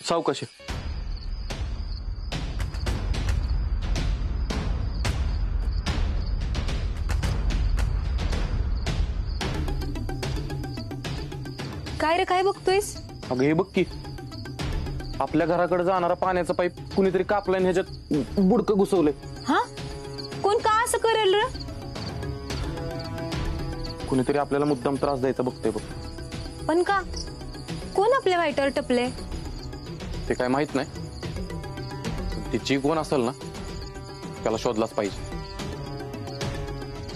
सावकाशी. काय रे, काय बघतोयस? अगं हे बघ की, आपल्या घराकडे जाणारा पाण्याचा पाईप कुणीतरी कापलाय आणि ह्याच्यात बुडकं घुसवलंय. हा, कोण का असं करेल रे? कुणीतरी आपल्याला मुद्दाम त्रास द्यायचा बघतोय बघ. पण का? कोण आपल्या वाईटावर टपले? ते काय माहित नाही. तिची कोण असेल ना, त्याला शोधलाच पाहिजे.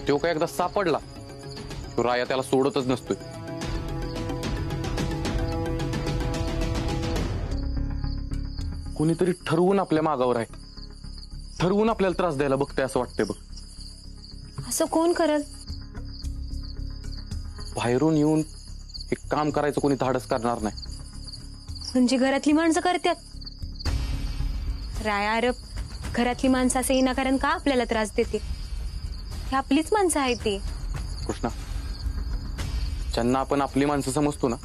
तो काय एकदा सापडला तो राया त्याला सोडतच नसतोय. कुणीतरी ठरवून आपल्या मागावर आहे, ठरवून आपल्याला त्रास द्यायला बघतंय असं वाटतंय बघ. असं कोण करल? बाहेरून येऊन एक काम करायचं कोणी धाडस करणार नाही. म्हणजे घरातली माणसं करतात? राया अरब, घरातली माणसं असं विनाकारण का आपल्याला त्रास देते? ही आपलीच माणसं आहेत ती. कृष्णा, ज्यांना आपण आपली माणसं समजतो ना,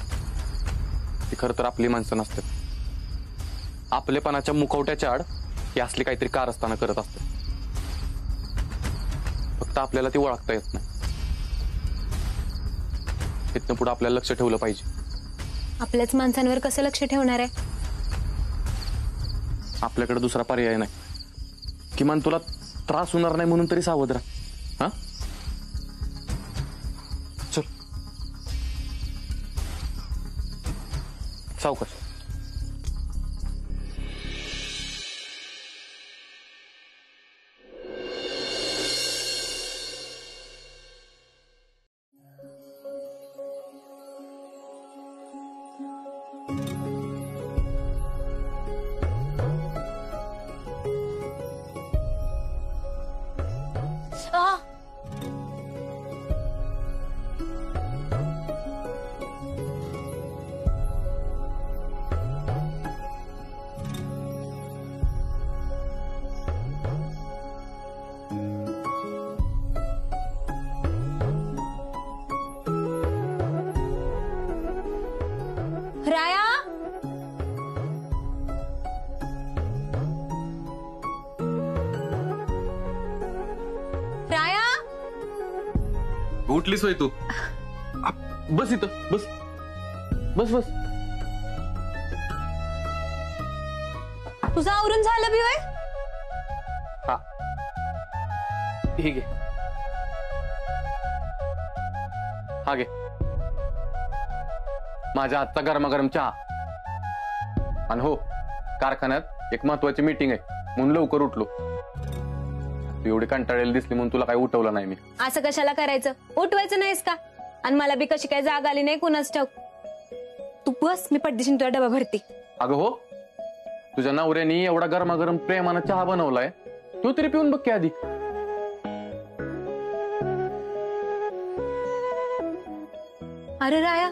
ती खरं तर आपली माणसं नसतात. आपलेपणाच्या मुखवट्याच्या आड ही असली काहीतरी कारस्थानं करत असतात. फक्त आपल्याला ती ओळखता येत नाही. इथनं पुढे आपल्याला लक्ष ठेवलं पाहिजे. आपल्याच माणसांवर कसं लक्ष ठेवणार आहे? आपल्याकडे दुसरा पर्याय नाही. किमान तुला त्रास होणार नाही म्हणून तरी सावध राहा. हा, चल सावकाश. राया, राया, उठलीस होय तू? बस इथं, बस बस बस. तुझं आवरून झालं बी होय? हा, हे घे. हा घे माझ्या हातचा गरमागरम चहा. आणि हो, कारखान्यात एक महत्वाची मीटिंग आहे म्हणून लवकर उठलो. तू एवढी कंटाळलेली दिसली म्हणून तुला काही उठवलं नाही मी. असं कशाला करायचं? उठवायचं नाहीस का? आणि मला बी कशी काय जाग आली नाही कुणाच ठाऊक. तू बस, मी पटदिशीन तुझा डबा भरती. अगं हो, तुझ्या नवऱ्यानी एवढा गरमागरम प्रेमानं चहा बनवलाय, तू तरी पिऊन बघ की आधी. अरे राया,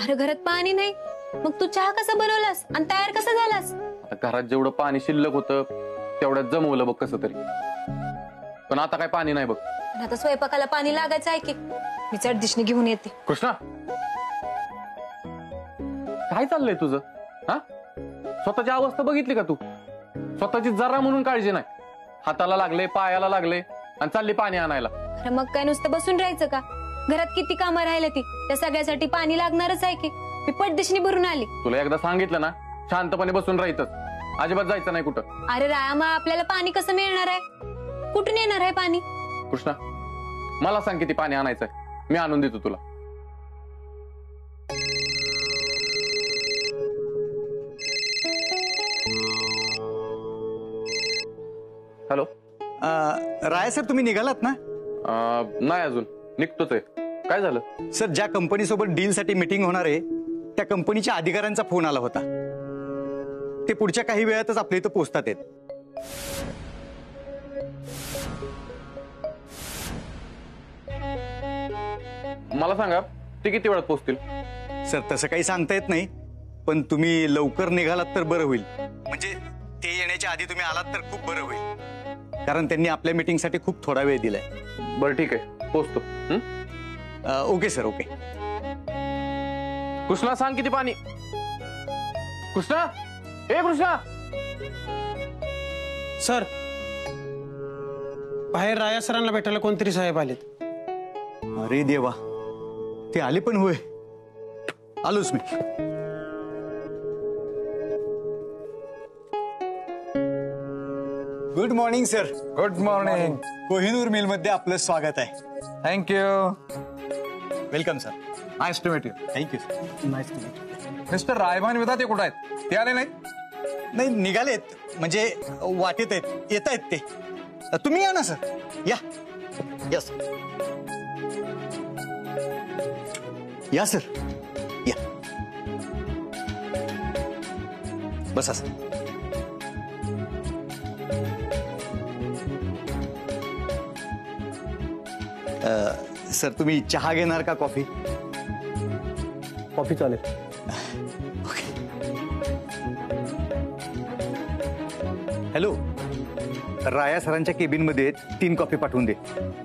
अरे घरात पाणी नाही, मग तू चहा कसा बनवलास आणि तयार कसा झालास? आता घरात जेवढं पाणी शिल्लक होतं तेवढ्यात जमवलं बघ कसं तरी. पण आता काय पाणी नाही बघ. आता स्वयंपाकाला पाणी लागायचं आहे की? मी चटदिशने घेऊन येते. कृष्णा, काय चाललंय तुझं? हा, स्वतःची अवस्था बघितली का तू? स्वतःची जरा म्हणून काळजी नाही. हाताला लागले, पायाला लागले आणि चालली पाणी आणायला. अरे मग काय नुसतं बसून राहायचं का? घरात किती कामं राहिले ती, त्या सगळ्यासाठी पाणी लागणारच आहे की. मी पटदिशनी भरून आली. तुला एकदा सांगितलं ना, शांतपणे बसून राहायचं, अजिबात जायचं नाही कुठं. अरे राया, मग आपल्याला पाणी कसं मिळणार आहे? कुठून येणार आहे पाणी? कृष्णा, मला सांग किती पाणी आणायचंय, मी आणून देतो तुला. हॅलो. राय सर, तुम्ही निघालात ना? नाही अजून, निघतोच आहे. काय झालं? सर, ज्या कंपनी सोबत डील साठी मीटिंग होणार आहे त्या कंपनीच्या अधिकाऱ्यांचा फोन आला होता. ते पुढच्या काही वेळातच आपल्या इथं पोहोचतात आहेत. मला सांगा, ते किती वेळात पोहोचतील? सर, तसं काही सांगता येत नाही, पण तुम्ही लवकर निघालात तर बरं होईल. म्हणजे ते येण्याच्या आधी तुम्ही आलात तर खूप बरं होईल, कारण त्यांनी आपल्या मीटिंगसाठी खूप थोडा वेळ दिलाय. बरं ठीक आहे, पोहोचतो. Okay sir, okay. कृष्णा, सांग किती पाणी. कृष्णा, ए कृष्णा. सर, बाहेर राया सरांना भेटायला कोणतरी साहेब आलेत. अरे देवा, ते आले पण होय. आलोच मी. Good morning sir. Good morning. Kohinoor mill मध्ये आपलं स्वागत आहे. Thank you. Welcome sir. Nice to meet you. Thank you sir. Nice to meet. Mister रायमान विदा ते कुठं आहेत? ते आले नाहीत? नाही, निघालेत म्हणजे वाटेत आहेत, येत आहेत ते. तुम्ही या ना सर. या या सर. या सर, या. बसा सर. सर, तुम्ही चहा घेणार का कॉफी? कॉफी चालेल. ओके. हॅलो, राया सरांच्या केबिन मध्ये 3 कॉफी पाठवून दे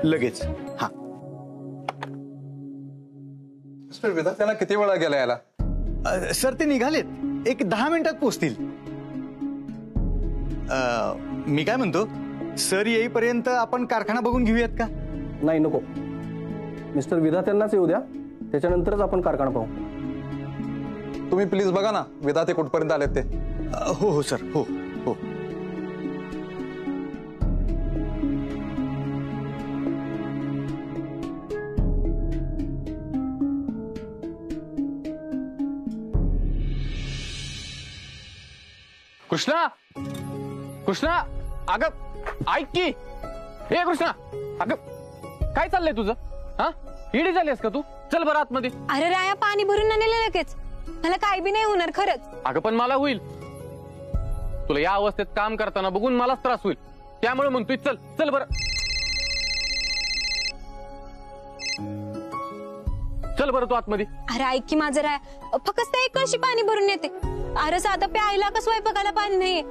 लगेच. हा. मिस्टर विदा त्यांना किती वेळा गेला याला? सर, ते निघालेत, एक 10 मिनिटात पोहोचतील. मी काय म्हणतो, सर येईपर्यंत आपण कारखाना बघून घेऊयात का? नाही, नको. मिस्टर विधा त्यांनाच येऊ द्या, त्याच्यानंतरच आपण कारखाना पाहू. तुम्ही प्लीज बघा ना विदा ते कुठपर्यंत आलेत ते. हो हो सर, हो हो. कृष्णा, कृष्णा, अगं ऐक की. हे कृष्णा, अगं काय चाललंय तुझं? हा, इडी झालीस का तू? चल बरं आतमध्ये. अरे राया, पाणी भरून आणलेलं लगेच. मला काय बी नाही होणार खरंच. अगं पण मला होईल. तुला या अवस्थेत काम करताना बघून मलाच त्रास होईल, त्यामुळे म्हणतोय चल चल बरं. चल बरं तू आतमध्ये. अरे ऐक की माझं राया, फक्त एक कळशी पाणी भरून येते. अरे साधं प्यायला का स्वयंपाकाला पाणी नाहीये,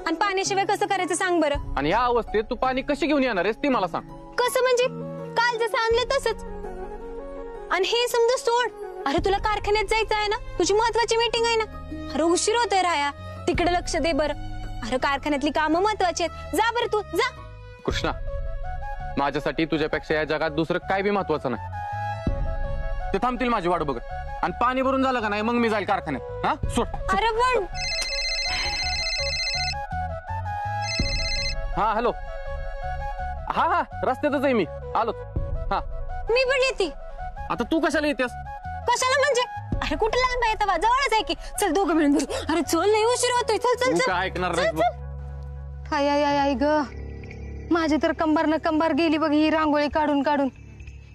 आणि पाण्याशिवाय कसं करायचं सांग बरं. आणि या अवस्थेत तू पाणी कशी घेऊन येणार आहेस ती मला सांग. कसं म्हणजे? काल जसं आणलं तसंच. आणि हे समजा सोड. अरे तुला कारखान्यात जायचं आहे ना, तुझी महत्वाची मीटिंग आहे ना. अरे उशीर होतोय राया, तिकडे लक्ष दे बरं. अरे कारखान्यातली कामं महत्वाची आहेत. जा बरं तू जा. कृष्णा, माझ्यासाठी तुझ्यापेक्षा या जगात दुसरं काय बी महत्वाचं नाही. ते थांबतील माझी वाट बघत. आणि पाणी भरून झालं का नाही मग मी जाईल कारखान्यात. हा सोड. अरे पण हा हॅलो. हा हा, रस्त्यातच आहे मी, आलो. हा, मी पण येते. आता तू कशाला येतेस? कशाला म्हणजे? अरे कुठे लांब आहे तवा, जवळच आहे की. चल दोघं मिळून भरू. अरे चल, लय उशीर होतोय. चल चल तू चल. काय ऐकणार नाही चल, बघ. चल. हाय हाय हाय हाय ग, माझी तर कंबर न कंबर गेली बघ ही रांगोळी काढून काढून.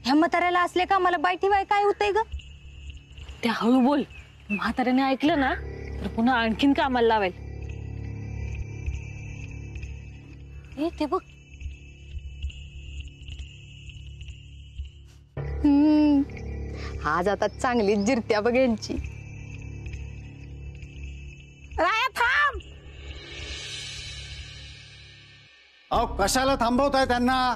ह्या म्हाताऱ्याला असले का मला बाय ठेवाय काय होतंय ग? त्या हळू बोल. म्हाताऱ्याने ऐकलं ना तर पुन्हा आणखीन कामाला लावेल. ते बघ. आज आता चांगली जिरत्या बघ यांची. राया थांब. अहो, कशाला थांबवताय त्यांना?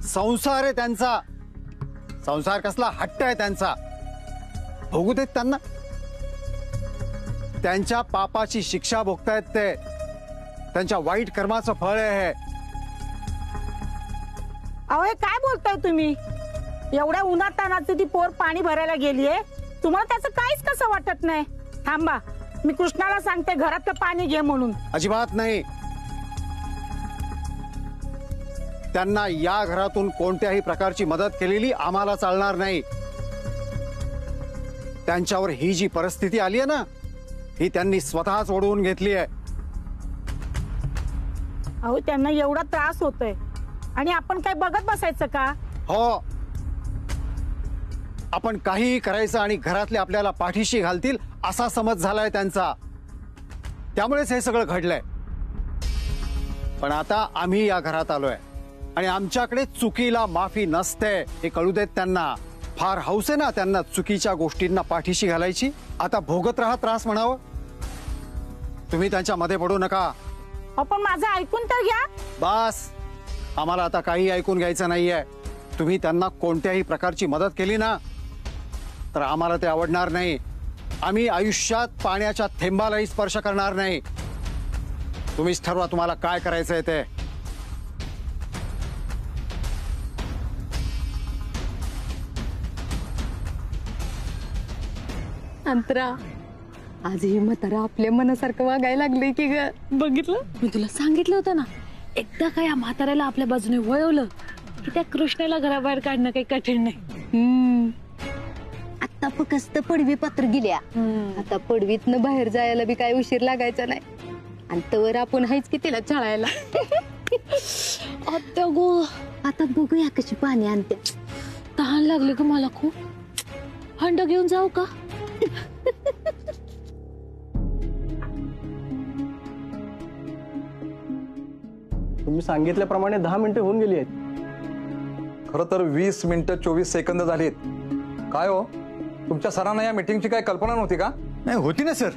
संसार आहे त्यांचा. संसार कसला हट्ट आहे त्यांचा. भोगू देत त्यांना. त्यांच्या पापाची शिक्षा भोगतायत ते. त्यांच्या वाईट कर्माचं फळ आहे हे. अहो, हे काय बोलताय तुम्ही? एवढ्या उन्हात तानात ती पोर पाणी भरायला गेलीये, तुम्हाला त्याचं काहीच कसं वाटत नाही? थांबा, मी कृष्णाला सांगते घरातलं पाणी घे म्हणून. अजिबात नाही. त्यांना या घरातून कोणत्याही प्रकारची मदत केलेली आम्हाला चालणार नाही. त्यांच्यावर ही जी परिस्थिती आली आहे ना, ही त्यांनी स्वतःच ओढवून घेतली आहे. अहो, त्यांना एवढा त्रास होतोय आणि आपण काय बघत बसायचं का? हो, आपण काहीही करायचं आणि घरातले आपल्याला पाठीशी घालतील असा समज झालाय त्यांचा. त्यामुळेच हे सगळं घडलंय. पण आता आम्ही या घरात आलोय आणि आमच्याकडे चुकीला माफी नसते हे कळू देत त्यांना. फार हौस आहे ना त्यांना चुकीच्या गोष्टींना पाठीशी घालायची. आता भोगत राहा त्रास म्हणावं. तुम्ही त्यांच्या मध्ये पडू नका. आपण माझं ऐकून तर घ्या. बस, आम्हाला आता काही ऐकून घ्यायचं नाहीये. तुम्ही त्यांना कोणत्याही प्रकारची मदत केली ना तर आम्हाला ते आवडणार नाही. आम्ही आयुष्यात पाण्याच्या थेंबालाही स्पर्श करणार नाही. तुम्हीच ठरवा तुम्हाला काय करायचंय ते. अंतरा, आज ही म्हातारा आपल्या मनासारखं वागायला लागले की ग. बघितलं, मी तुला सांगितलं होतं ना, एकदा काय या म्हाताऱ्याला आपल्या बाजूने वळवलं की त्या कृष्णाला घराबाहेर काढणं काही कठीण नाही. आता फक्त पडवी पात्र गेल्या. आता पडवीतनं बाहेर जायला बी काय उशीर लागायचा नाही. आणि तवर आपण हायच की तिला छळायला. आता गो, आता बघूया कशी पाणी आणते. तहान लागली का मला खूप. हंड घेऊन जाऊ का? तुम्ही सांगितल्याप्रमाणे 10 मिनिटं होऊन गेली आहेत. खरं तर 20 मिनिटं 24 सेकंद झालीत. काय हो, तुमच्या सरांना या मीटिंगची काही कल्पना नव्हती का? नाही होती ना सर.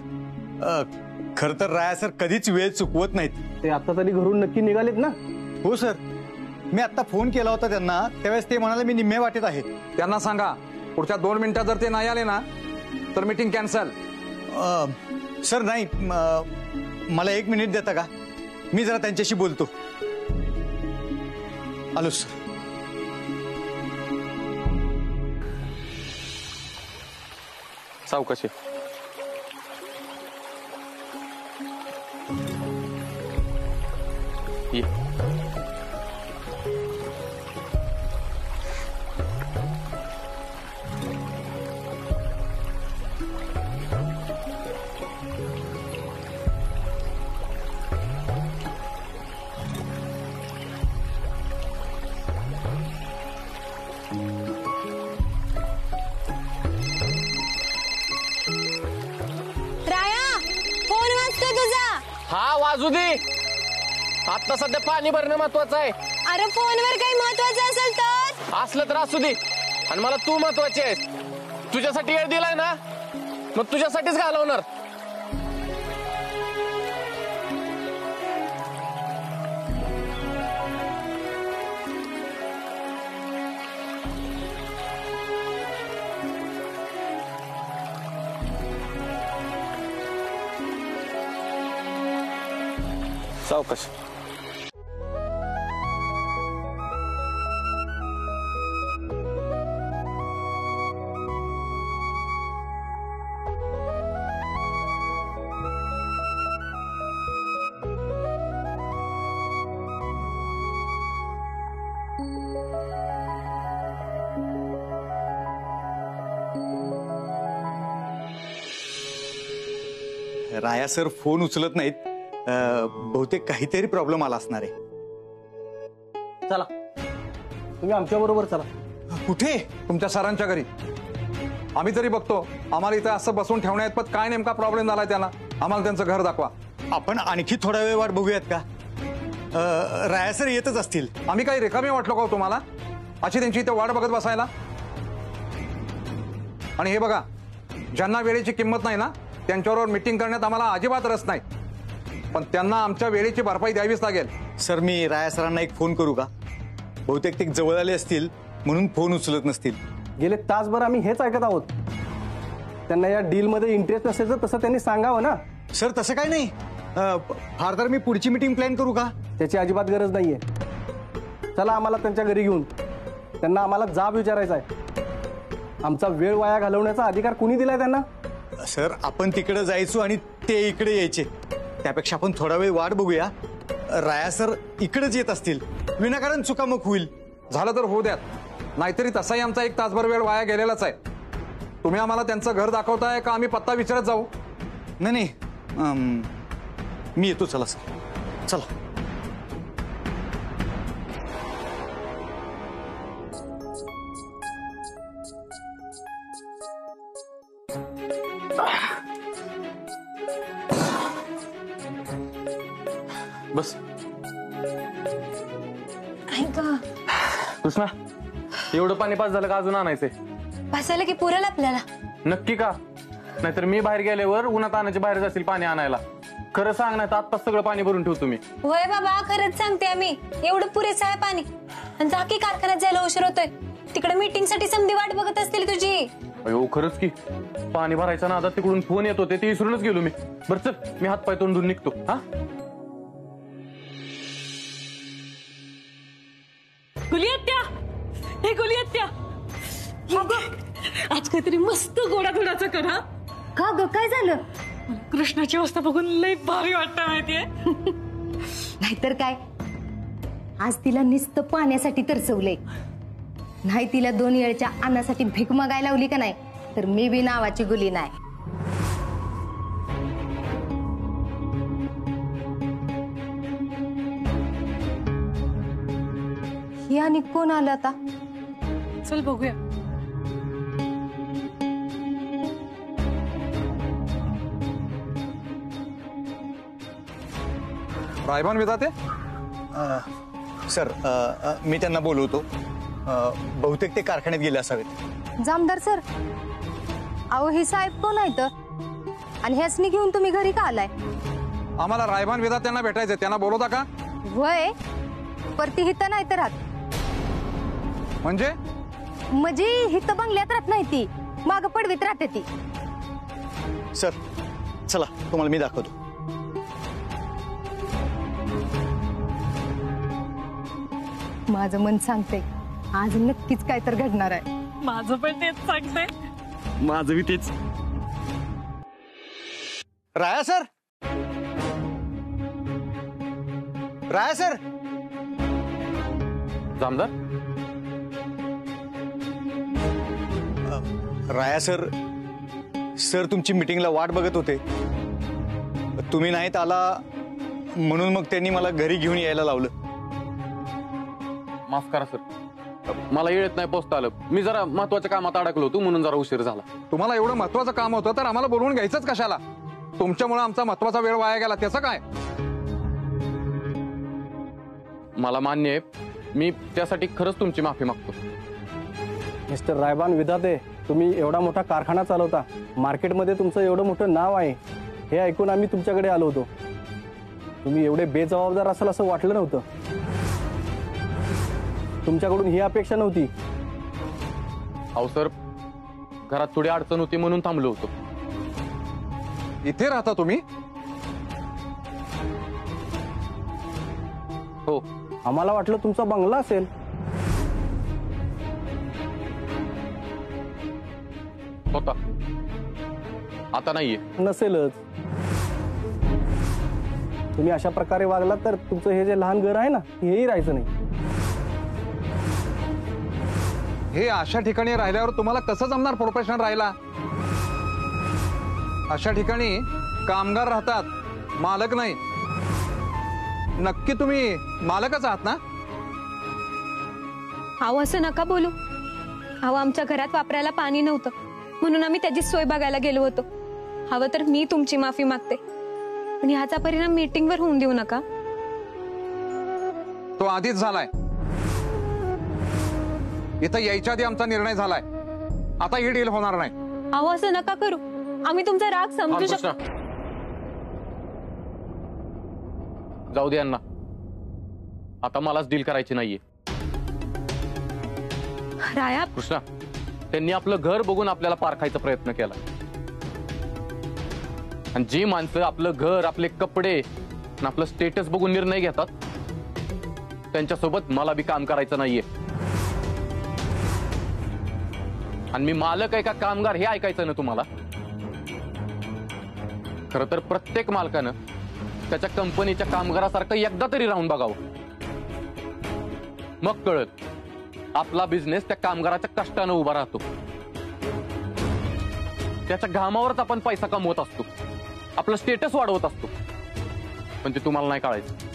खर तर राया सर कधीच वेळ चुकवत नाहीत. ते आता तरी घरून नक्की निघालेत ना? हो सर, मी आता फोन केला होता त्यांना, त्यावेळेस ते म्हणाले मी निम्मे वाटेत आहे. त्यांना सांगा पुढच्या 2 मिनिटात जर ते नाही आले ना तर मीटिंग कॅन्सल. सर नाही, मला 1 मिनिट देता का? मी जरा त्यांच्याशी बोलतो. आलो सर. सावकाशी. ये. राया, फोन वाजतोय तुझा. हा वाजू दे. आता सध्या पाणी भरणं महत्वाचं आहे. अरे फोनवर काही महत्वाचं असेल तर. असलं तर असू दे. आणि मला तू महत्वाची आहेस. तुझ्यासाठी वेळ दिलाय ना, मग तुझ्यासाठीच घालवणार. सावकाश. राया सर फोन उचलत नाहीत. बहुतेक काहीतरी प्रॉब्लेम आला असणार आहे. चला, तुम्ही आमच्या बरोबर चला. कुठे? तुमच्या सरांच्या घरी. आम्ही तरी बघतो. आम्हाला इथं असं बसून ठेवण्यात पण काय नेमका प्रॉब्लेम झालाय त्यांना. आम्हाला त्यांचं घर दाखवा. आपण आणखी थोडा वेळ वाट बघूयात का? राया सर येतच असतील. आम्ही काही रिकामे वाटलो का हो तुम्हाला अशी त्यांची इथे वाट बघत बसायला? आणि हे बघा, ज्यांना वेळेची किंमत नाही ना त्यांच्याबरोबर मीटिंग करण्यात आम्हाला अजिबात रस नाही. पण त्यांना आमच्या वेळेची भरपाई द्यावीच लागेल. सर मी राया सरांना एक फोन करू का? बहुतेक ते जवळ आले असतील म्हणून फोन उचलत नसतील. गेले तासभर आम्ही हेच ऐकत आहोत. त्यांना या डीलमध्ये इंटरेस्ट नसेल तर तसं त्यांनी सांगावं ना. सर तसं काय नाही. फार तर मी पुढची मीटिंग प्लॅन करू का? त्याची अजिबात गरज नाहीये. चला आम्हाला त्यांच्या घरी घेऊन. त्यांना आम्हाला जाब विचारायचा आहे. आमचा वेळ वाया घालवण्याचा अधिकार कुणी दिलाय त्यांना? सर आपण तिकडे जायचो आणि ते इकडे यायचे. त्यापेक्षा आपण थोडा वेळ वाट बघूया. राया सर इकडेच येत असतील. विनाकारण चुकामुक होईल. झालं तर होऊ द्यात. नाहीतरी तसाही आमचा 1 तासभर वेळ वाया गेलेलाच आहे. तुम्ही आम्हाला त्यांचं घर दाखवताय का आम्ही पत्ता विचारत जाऊ? नाही मी येतो. चला सर चला. बस. ऐका, कृष्णा, एवढं पाणी पास झालं का अजून आणायचंय? बसायला की पुरेल आपल्याला? नक्की का? नाहीतर मी बाहेर गेल्यावर उन्हात आणायचे बाहेर जातील पाणी आणायला. खरं सांग, नाही तर आत्ताच सगळं पाणी भरून ठेवतो मी. होय बाबा, खरंच सांगते आम्ही. एवढं पुरेसं आहे पाणी. आणि जाकी कारखान्यात जायला उशीर होतोय. तिकडे मीटिंग साठी समधी वाट बघत असतील तुझी. अयो खरंच की पाणी भरायचा ना आता तिकडून फोन येत होते ते विसरूनच गेलो मी. बरं चल मी हात पाय तोंडून निघतो. हा गुलियत्या, हे गुलियत्या, आज काहीतरी मस्त गोडाधोडाचं कर हा. का ग काय झालं? कृष्णाची अवस्था बघून लई भारी वाटतं माहितीये. नाहीतर काय, आज तिला नुसतं पाण्यासाठी तरसवलंय. नाही तिला 2 वेळच्या अन्नासाठी भीक मागायला लावली का नाही तर मी बी नावाची गुली नाही. ही आणि कोण आलं आता? चल बघूया. रायबान विधाते. सर मी त्यांना बोलवतो. बहुतेक ते कारखान्यात गेले असावेत. जामदार सर, अहो ही साहेब कोण आहेत आणि ह्यासनी घेऊन तुम्ही घरी का आलाय? आम्हाला रायबान विधात्यांना भेटायचंय, त्यांना बोलवता का? वय परती हित नाही तर राहत. म्हणजे म्हणजे हित बंगल्यात राहत नाही ती, माग पडवीत राहते ती. सर चला तुम्हाला मी दाखवतो. माझं मन सांगते आज नक्कीच काय तर घडणार आहे. माझं पण तेच सांगते. माझं बी तेच. राया सर, राया सर. जामदार राया सर, सर तुमची मीटिंगला वाट बघत होते. तुम्ही नाहीत आला म्हणून मग त्यांनी मला घरी घेऊन यायला लावलं. माफ करा सर, मला येत नाही पोचता आलं. मी जरा महत्वाच्या कामात अडकलो होतो म्हणून जरा उशीर झाला. तुम्हाला एवढं महत्वाचं काम होतं तर आम्हाला बोलवून घ्यायचंच कशाला? तुमच्यामुळे आमचा महत्वाचा वेळ वाया गेला त्याचं काय? मला मान्य आहे, मी त्यासाठी खरंच तुमची माफी मागतो. मिस्टर रायबान विधाते, तुम्ही एवढा मोठा कारखाना चालवता, मार्केटमध्ये तुमचं एवढं मोठं नाव आहे, हे ऐकून आम्ही तुमच्याकडे आलो होतो. तुम्ही एवढे बेजबाबदार असाल असं वाटलं नव्हतं. तुमच्याकडून ही अपेक्षा नव्हती. अहो सर, घरात थोडी अडचण होती म्हणून थांबलो होतो. इथे राहता तुम्ही? हो. आम्हाला वाटलं तुमचा बंगला असेल. होता, आता नाहीये. नसेलच. तुम्ही अशा प्रकारे वागलात तर तुमचं हे जे लहान घर आहे ना, हेही राहायचं नाही. हे अशा ठिकाणी राहिल्यावर तुम्हाला कसं जमणार प्रोफेशनल राहायला? अशा ठिकाणी कामगार राहतात, मालक नाही. नक्की तुम्ही मालकच आहात ना? अहो असं नका बोलू. अहो आमच्या घरात वापरायला पाणी नव्हतं म्हणून आम्ही त्याची सोय बघायला गेलो होतो. हवं तर मी तुमची माफी मागते, पण ह्याचा परिणाम मीटिंगवर होऊन देऊ नका. तो आधीच झालाय. इथं यायच्या आधी आमचा निर्णय झालाय. आता ही डील होणार नाही. अहो असं नका करू. आम्ही तुमचा राग समजू शकतो. जाऊ दे यांना, आता मलाच डील करायची नाहीये. राया, कृष्णा, त्यांनी आपलं घर बघून आपल्याला पारखायचा प्रयत्न केला. आणि जी माणसं आपलं घर, आपले कपडे आणि आपलं स्टेटस बघून निर्णय घेतात, त्यांच्यासोबत मला बी काम करायचं नाहीये. आणि मी मालक आहे का कामगार हे ऐकायचं ना तुम्हाला? खरं तर प्रत्येक मालकानं त्याच्या कंपनीच्या कामगारासारखं एकदा तरी राहून बघावं. मग कळत आपला बिझनेस त्या कामगाराच्या कष्टानं उभा राहतो. त्याच्या घामावरच आपण पैसा कमवत असतो, आपलं स्टेटस वाढवत असतो. पण ते तुम्हाला नाही कळायचं.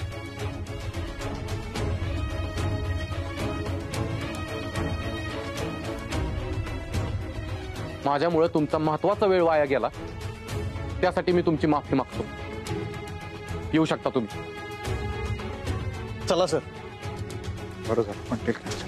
माझ्यामुळे तुमचा महत्वाचा वेळ वाया गेला, त्यासाठी मी तुमची माफी मागतो. येऊ शकता तुम्ही. चला सर. बरोबर पण ठीक आहे.